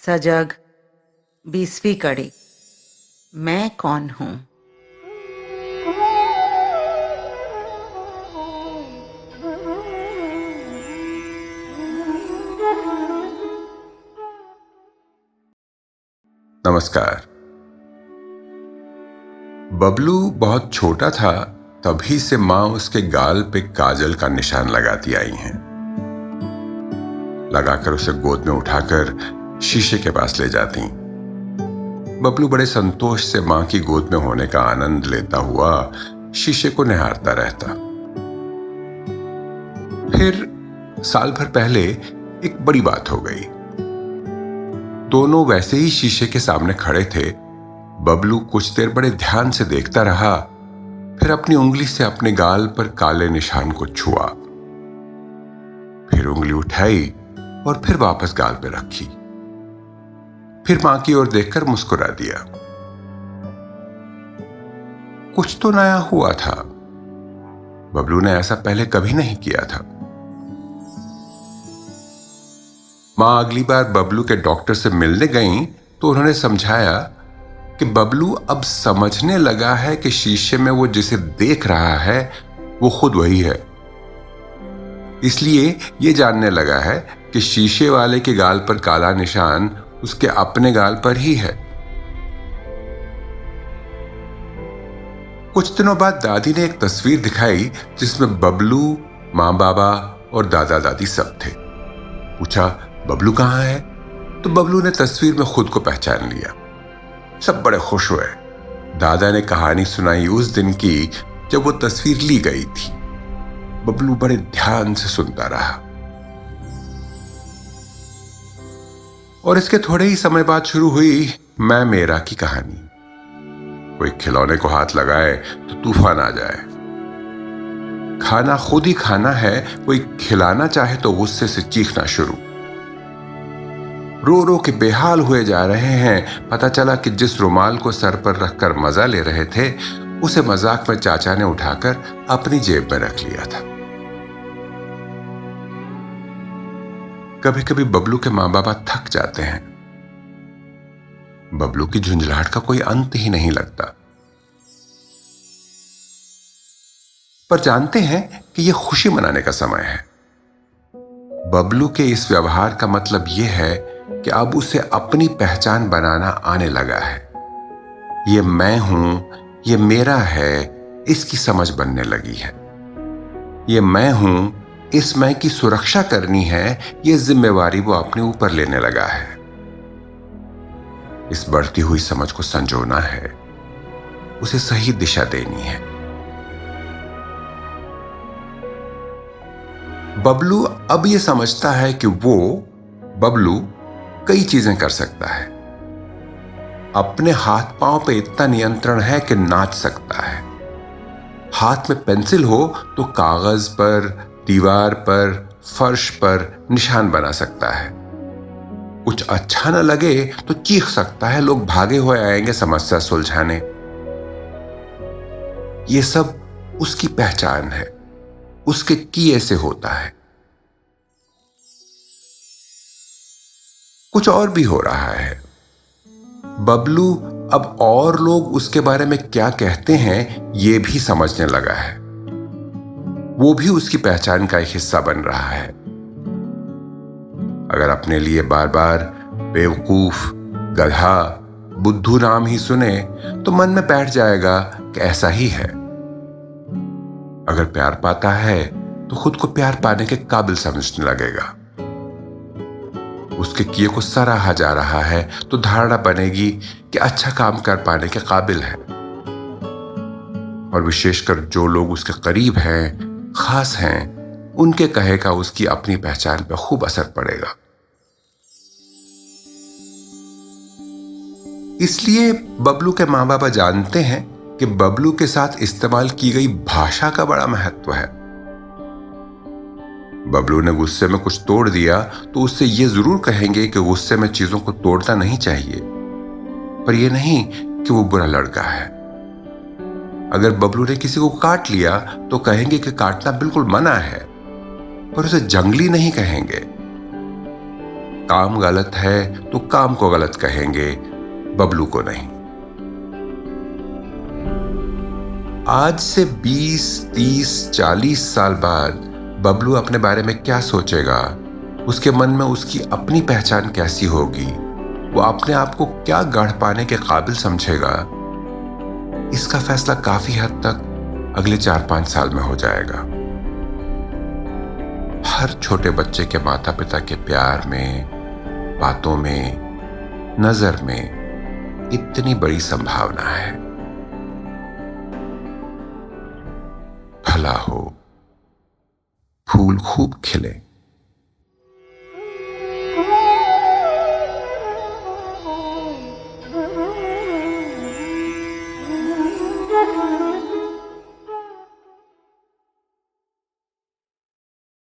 सजग 20वीं कड़ी। मैं कौन हूं? नमस्कार। बबलू बहुत छोटा था, तभी से माँ उसके गाल पे काजल का निशान लगाती आई हैं। लगाकर उसे गोद में उठाकर शीशे के पास ले जाती। बबलू बड़े संतोष से माँ की गोद में होने का आनंद लेता हुआ शीशे को निहारता रहता। फिर साल भर पहले एक बड़ी बात हो गई। दोनों वैसे ही शीशे के सामने खड़े थे। बबलू कुछ देर बड़े ध्यान से देखता रहा, फिर अपनी उंगली से अपने गाल पर काले निशान को छुआ, फिर उंगली उठाई और फिर वापस गाल पे रखी। फिर मां की ओर देखकर मुस्कुरा दिया। कुछ तो नया हुआ था। बबलू ने ऐसा पहले कभी नहीं किया था। मां अगली बार बबलू के डॉक्टर से मिलने गईं तो उन्होंने समझाया कि बबलू अब समझने लगा है कि शीशे में वो जिसे देख रहा है वो खुद वही है। इसलिए ये जानने लगा है कि शीशे वाले के गाल पर काला निशान उसके अपने गाल पर ही है। कुछ दिनों बाद दादी ने एक तस्वीर दिखाई जिसमें बबलू, माँ बाबा और दादा दादी सब थे। पूछा, बबलू कहाँ है? तो बबलू ने तस्वीर में खुद को पहचान लिया। सब बड़े खुश हुए। दादा ने कहानी सुनाई उस दिन की जब वो तस्वीर ली गई थी। बबलू बड़े ध्यान से सुनता रहा। और इसके थोड़े ही समय बाद शुरू हुई मैं मेरा की कहानी। कोई खिलौने को हाथ लगाए तो तूफान आ जाए। खाना खुद ही खाना है, कोई खिलाना चाहे तो गुस्से से चीखना शुरू। रो रो के बेहाल हुए जा रहे हैं। पता चला कि जिस रुमाल को सर पर रखकर मजा ले रहे थे उसे मजाक में चाचा ने उठाकर अपनी जेब में रख लिया था। कभी कभी बबलू के माँ बाबा थक जाते हैं। बबलू की झुंझलाहट का कोई अंत ही नहीं लगता। पर जानते हैं कि यह खुशी मनाने का समय है। बबलू के इस व्यवहार का मतलब यह है कि अब उसे अपनी पहचान बनाना आने लगा है। ये मैं हूं, ये मेरा है, इसकी समझ बनने लगी है। ये मैं हूं, इस मैं की सुरक्षा करनी है, ये जिम्मेवारी वो अपने ऊपर लेने लगा है। इस बढ़ती हुई समझ को संजोना है, उसे सही दिशा देनी है। बबलू अब ये समझता है कि वो बबलू कई चीजें कर सकता है। अपने हाथ पांव पे इतना नियंत्रण है कि नाच सकता है। हाथ में पेंसिल हो तो कागज पर, दीवार पर, फर्श पर निशान बना सकता है। कुछ अच्छा न लगे तो चीख सकता है, लोग भागे हुए आएंगे समस्या सुलझाने। ये सब उसकी पहचान है, उसके किए से होता है। कुछ और भी हो रहा है। बबलू अब और लोग उसके बारे में क्या कहते हैं ये भी समझने लगा है। वो भी उसकी पहचान का एक हिस्सा बन रहा है। अगर अपने लिए बार बार बेवकूफ, गधा, बुद्धू नाम ही सुने तो मन में बैठ जाएगा कि ऐसा ही है। अगर प्यार पाता है तो खुद को प्यार पाने के काबिल समझने लगेगा। उसके किए को सराहा जा रहा है तो धारणा बनेगी कि अच्छा काम कर पाने के काबिल है। और विशेषकर जो लोग उसके करीब हैं, खास हैं, उनके कहे का उसकी अपनी पहचान पर खूब असर पड़ेगा। इसलिए बबलू के माँ बाबा जानते हैं कि बबलू के साथ इस्तेमाल की गई भाषा का बड़ा महत्व है। बबलू ने गुस्से में कुछ तोड़ दिया तो उससे यह जरूर कहेंगे कि गुस्से में चीजों को तोड़ना नहीं चाहिए, पर यह नहीं कि वो बुरा लड़का है। अगर बबलू ने किसी को काट लिया तो कहेंगे कि काटना बिल्कुल मना है, पर उसे जंगली नहीं कहेंगे। काम गलत है तो काम को गलत कहेंगे, बबलू को नहीं। आज से 20, 30, 40 साल बाद बबलू अपने बारे में क्या सोचेगा, उसके मन में उसकी अपनी पहचान कैसी होगी, वो अपने आप को क्या गढ़ पाने के काबिल समझेगा, इसका फैसला काफी हद तक अगले 4-5 साल में हो जाएगा। हर छोटे बच्चे के माता पिता के प्यार में, बातों में, नजर में इतनी बड़ी संभावना है। भला हो, फूल खूब खिले।